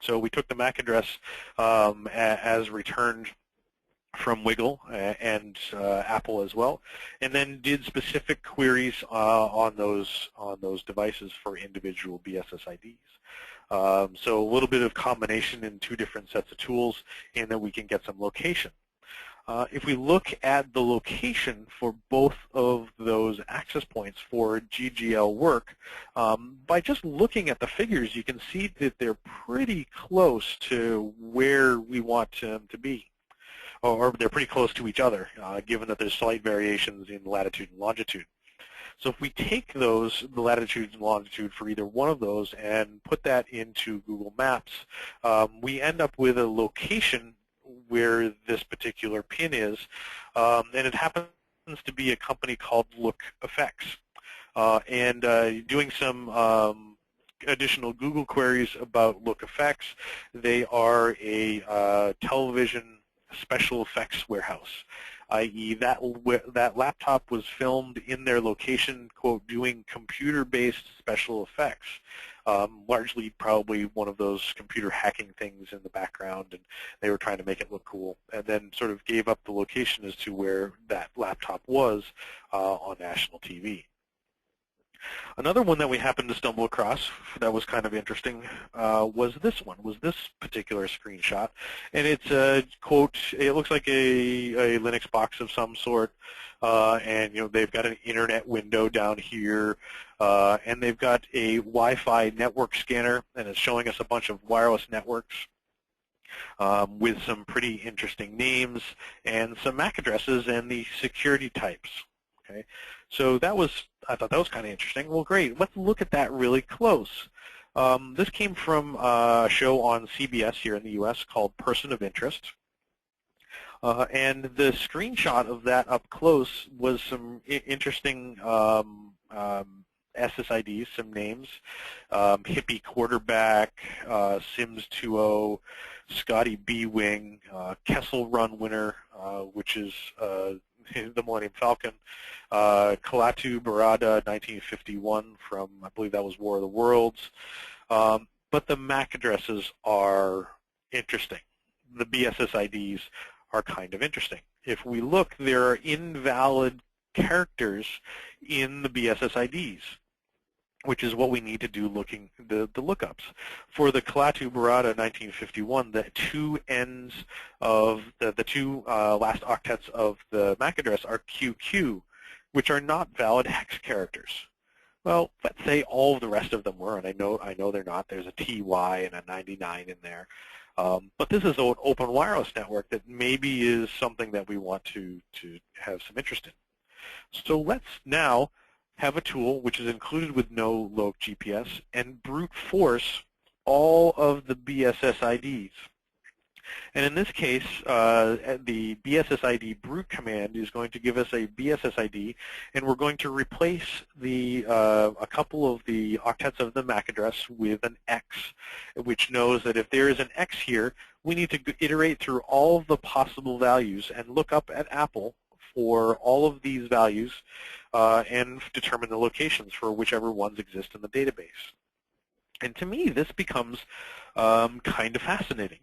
So we took the MAC address as returned from Wiggle and Apple as well, and then did specific queries on those devices for individual BSSIDs. So a little bit of combination in 2 different sets of tools, and then we can get some location. If we look at the location for both of those access points for GGL work, by just looking at the figures, you can see that they're pretty close to where we want them to be. Or they're pretty close to each other, given that there's slight variations in latitude and longitude. So if we take the latitude and longitude for either one of those and put that into Google Maps, we end up with a location where this particular pin is, and it happens to be a company called lookups. And doing some additional Google queries about lookups, they are a television special effects warehouse, i.e. that laptop was filmed in their location, quote, doing computer-based special effects. largely probably one of those computer hacking things in the background, and they were trying to make it look cool, and then sort of gave up the location as to where that laptop was on national TV. Another one that we happened to stumble across that was kind of interesting was this particular screenshot. And it's a quote, it looks like a Linux box of some sort, and they've got an internet window down here, and they've got a Wi-Fi network scanner, and it's showing us a bunch of wireless networks with some pretty interesting names and some MAC addresses and the security types. Okay, so I thought that was kind of interesting. Well, great. Let's look at that really close. This came from a show on CBS here in the U.S. called Person of Interest. And the screenshot of that up close was some interesting SSIDs, some names, Hippie Quarterback, Sims 2.0, Scotty B-Wing, Kessel Run Winner, which is the Millennium Falcon, Kalatu Barada 1951 from, I believe that was War of the Worlds. But the MAC addresses are interesting. The BSSIDs are kind of interesting. If we look, there are invalid characters in the BSSIDs, which is what we need to do looking the lookups. For the Kalatu Barada 1951, the two ends of the two last octets of the MAC address are QQ, which are not valid hex characters. Well, let's say all of the rest of them were, and I know they're not. There's a TY and a 99 in there. But this is an open wireless network that maybe is something that we want to have some interest in. So let's now have a tool which is included with no loc GPS and brute force all of the BSSIDs. And in this case, the BSSID brute command is going to give us a BSSID, and we're going to replace a couple of the octets of the MAC address with an X, which knows that if there is an X here, we need to iterate through all of the possible values and look up at Apple for all of these values and determine the locations for whichever ones exist in the database. And to me, this becomes kind of fascinating.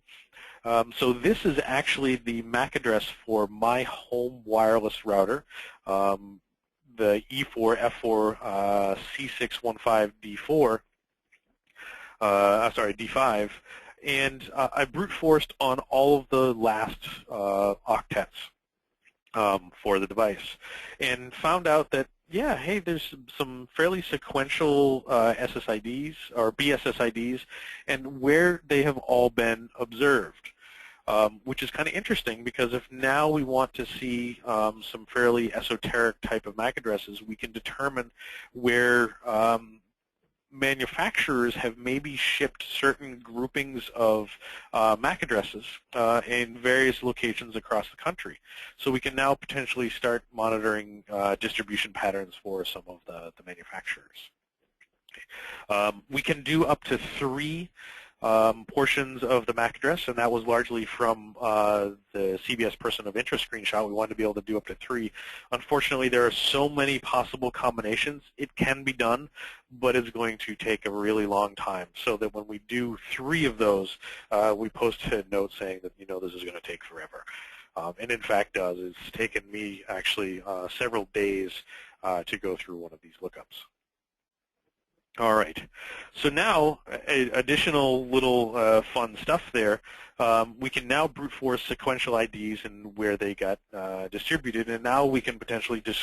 So this is actually the MAC address for my home wireless router, the E4 F4 C615D4, sorry, D5, and I brute forced on all of the last octets for the device, and found out that, yeah, hey, there's some fairly sequential SSIDs or BSSIDs, and where they have all been observed, which is kind of interesting, because if now we want to see some fairly esoteric type of MAC addresses, we can determine where manufacturers have maybe shipped certain groupings of MAC addresses in various locations across the country. So we can now potentially start monitoring distribution patterns for some of the manufacturers. We can do up to 3 portions of the MAC address, and that was largely from the CBS Person of Interest screenshot. We wanted to be able to do up to 3. Unfortunately, there are so many possible combinations. It can be done, but it's going to take a really long time, so that when we do 3 of those, we post a note saying that, this is going to take forever. And in fact does. It's taken me actually several days to go through one of these lookups. All right, so now additional little fun stuff there. We can now brute force sequential IDs and where they got distributed, and now we can potentially just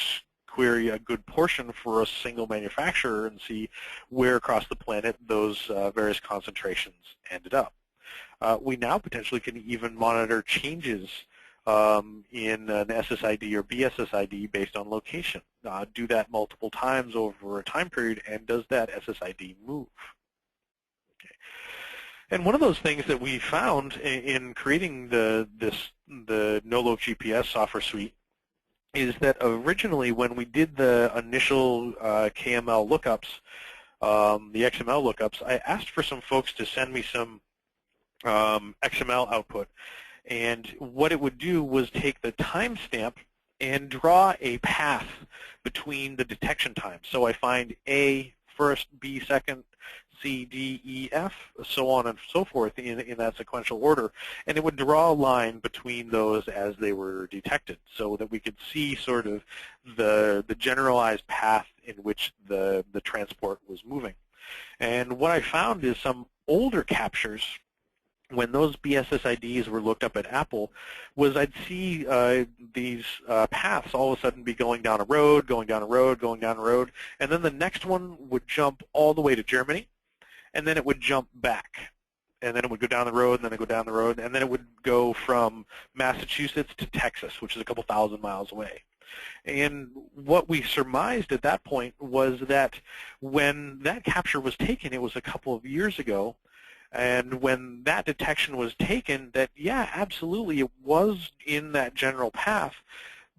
query a good portion for a single manufacturer and see where across the planet those various concentrations ended up. We now potentially can even monitor changes in an SSID or BSSID based on location. Do that multiple times over a time period, and does that SSID move? Okay. And one of those things that we found in creating the no-loc GPS software suite is that originally when we did the initial KML lookups, the XML lookups, I asked for some folks to send me some XML output. And what it would do was take the timestamp and draw a path between the detection times. So I find A first, B second, C, D, E, F, so on and so forth in that sequential order, and it would draw a line between those as they were detected so that we could see sort of the generalized path in which the transport was moving. And what I found is some older captures, when those BSSIDs were looked up at Apple, was I'd see these paths all of a sudden be going down a road, going down a road, going down a road, and then the next one would jump all the way to Germany, and then it would jump back. And then it would go down the road, and then it would go down the road, and then it would go from Massachusetts to Texas, which is a couple thousand miles away. And what we surmised at that point was that when that capture was taken, it was a couple of years ago, and when that detection was taken, that, yeah, absolutely, it was in that general path.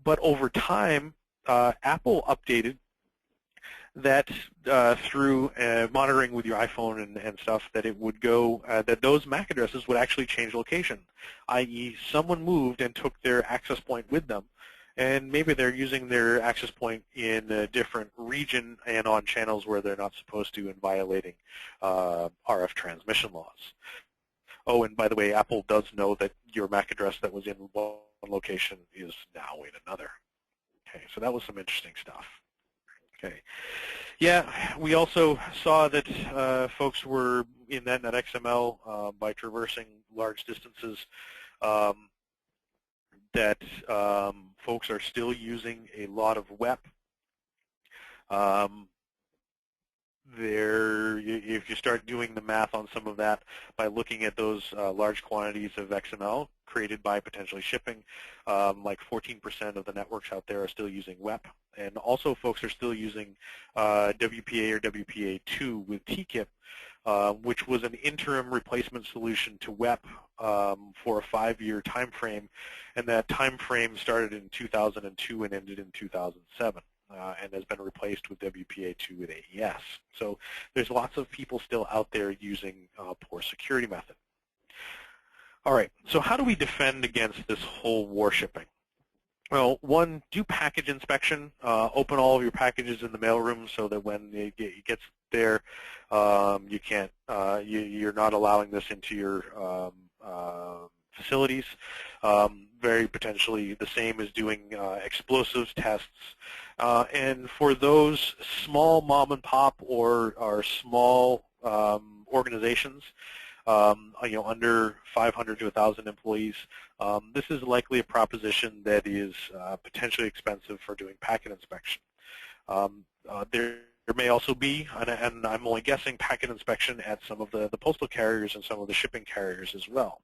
But over time, Apple updated that through monitoring with your iPhone and stuff, that it would go, that those MAC addresses would actually change location, i.e. someone moved and took their access point with them. And maybe they're using their access point in a different region and on channels where they're not supposed to, and violating RF transmission laws. Oh, and by the way, Apple does know that your MAC address that was in one location is now in another. Okay, so that was some interesting stuff. Okay, yeah, we also saw that folks were in that XML by traversing large distances. That folks are still using a lot of WEP. If you start doing the math on some of that by looking at those large quantities of XML created by potentially shipping, like 14% of the networks out there are still using WEP. And also folks are still using WPA or WPA2 with TKIP, which was an interim replacement solution to WEP for a 5-year time frame, and that time frame started in 2002 and ended in 2007, and has been replaced with WPA2 with AES. So there's lots of people still out there using poor security method. All right, so how do we defend against this whole WarShipping? Well, one, do package inspection. Open all of your packages in the mailroom so that when it gets there, you can't. You're not allowing this into your facilities. Very potentially the same as doing explosives tests. And for those small mom and pop or small organizations, under 500 to 1,000 employees, this is likely a proposition that is potentially expensive for doing packet inspection. There may also be, and I'm only guessing, packet inspection at some of the postal carriers and some of the shipping carriers as well.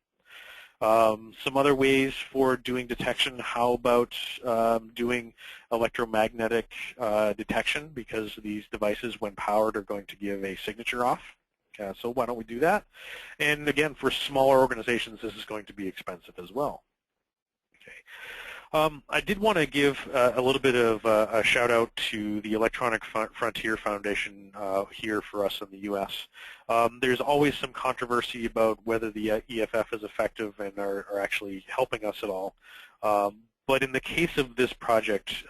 Some other ways for doing detection, how about doing electromagnetic detection, because these devices, when powered, are going to give a signature off. So why don't we do that? And again, for smaller organizations, this is going to be expensive as well. Okay. I did want to give a little bit of a shout out to the Electronic Frontier Foundation here for us in the U.S. There's always some controversy about whether the EFF is effective and are actually helping us at all. But in the case of this project,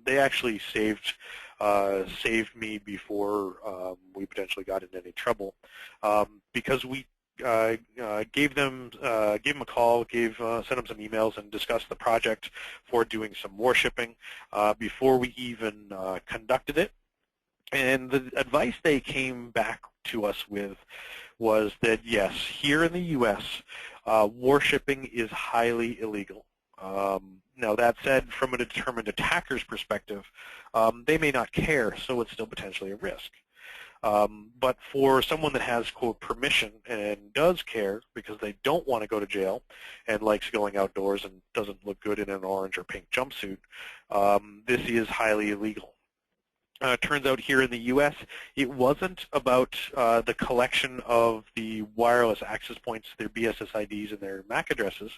they actually saved me before we potentially got into any trouble, because we gave them a call, sent them some emails, and discussed the project for doing some WarShipping before we even conducted it. And the advice they came back to us with was that, yes, here in the U.S., WarShipping is highly illegal. Now, that said, from a determined attacker's perspective, they may not care, so it's still potentially a risk. But for someone that has, quote, permission and does care because they don't want to go to jail and likes going outdoors and doesn't look good in an orange or pink jumpsuit, this is highly illegal. Turns out here in the U.S., it wasn't about the collection of the wireless access points, their BSSIDs, and their MAC addresses,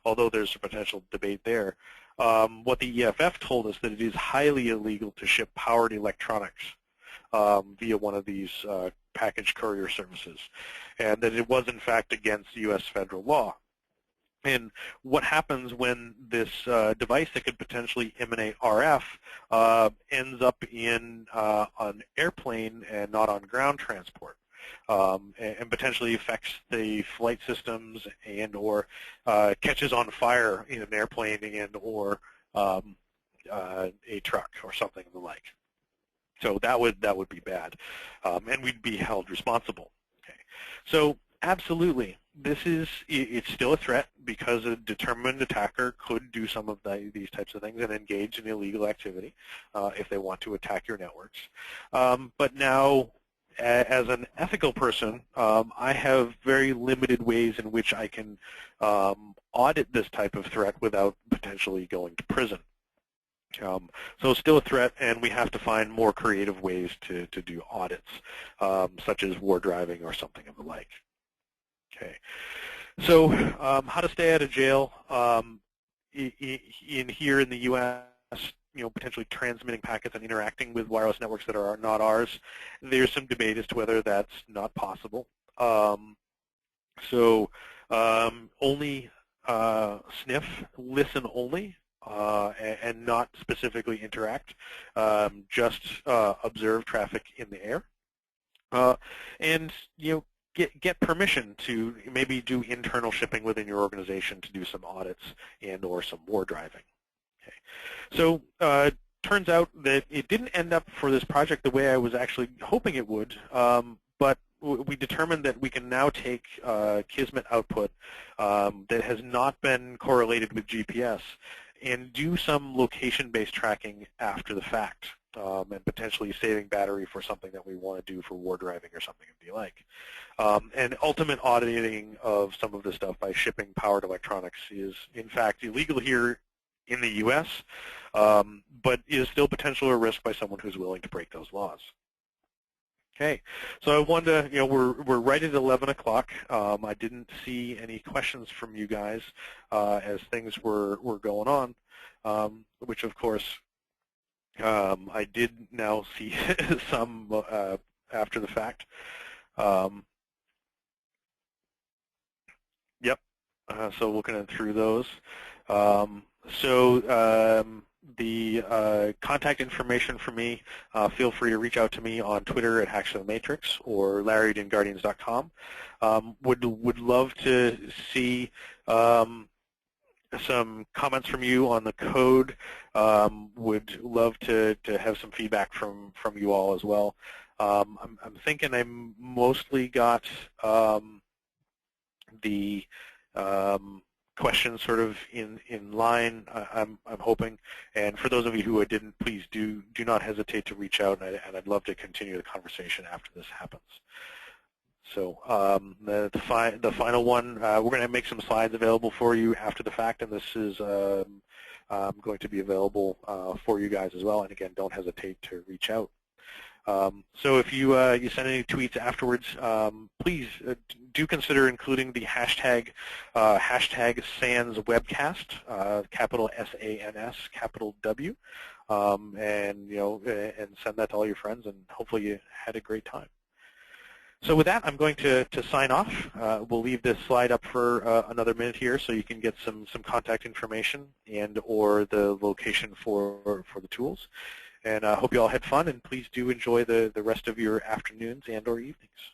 although there's a potential debate there. What the EFF told us that it is highly illegal to ship powered electronics via one of these package courier services, and that it was, in fact, against U.S. federal law. And what happens when this device that could potentially emanate RF ends up in an airplane and not on ground transport? and potentially affects the flight systems and or catches on fire in an airplane and or a truck or something of the like. So that would be bad, and we'd be held responsible. Okay. So absolutely, it's still a threat because a determined attacker could do some of these types of things and engage in illegal activity if they want to attack your networks. But now, as an ethical person, I have very limited ways in which I can audit this type of threat without potentially going to prison. So it's still a threat, and we have to find more creative ways to do audits, such as war driving or something of the like. Okay. So how to stay out of jail here in the U.S., potentially transmitting packets and interacting with wireless networks that are not ours. There's some debate as to whether that's not possible. Only sniff, listen only, and not specifically interact. Just observe traffic in the air, and get permission to maybe do internal shipping within your organization to do some audits and or some war driving. Okay. So turns out that it didn't end up for this project the way I was actually hoping it would, but we determined that we can now take Kismet output that has not been correlated with GPS and do some location-based tracking after the fact, and potentially saving battery for something that we want to do for war driving or something of the like. And ultimate auditing of some of this stuff by shipping powered electronics is, in fact, illegal here in the U.S., but is still potentially a risk by someone who's willing to break those laws. Okay, so I wanted to, we're right at 11 o'clock. I didn't see any questions from you guys as things were going on, which of course I did now see some after the fact. Yep, so looking through those. The contact information for me, feel free to reach out to me on Twitter at HacksToTheMatrix or larry@guardians.com. Would love to see some comments from you on the code. Would love to have some feedback from you all as well. I'm thinking I mostly got the questions sort of in line, I'm hoping. And for those of you who didn't, please do not hesitate to reach out, and I'd love to continue the conversation after this happens. So the final one, we're going to make some slides available for you after the fact, and this is going to be available for you guys as well. And again, don't hesitate to reach out. So if you send any tweets afterwards, please do consider including the hashtag SANS Webcast, capital SANS, capital W, and send that to all your friends, and hopefully you had a great time. So with that, I'm going to sign off. We'll leave this slide up for another minute here, so you can get some contact information and or the location for the tools. And I hope you all had fun, and please do enjoy the rest of your afternoons and or evenings.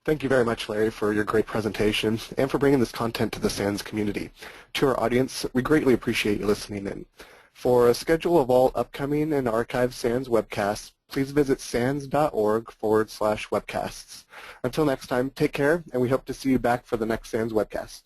Thank you very much, Larry, for your great presentation and for bringing this content to the SANS community. To our audience, we greatly appreciate you listening in. For a schedule of all upcoming and archived SANS webcasts, please visit sans.org/webcasts. Until next time, take care, and we hope to see you back for the next SANS webcast.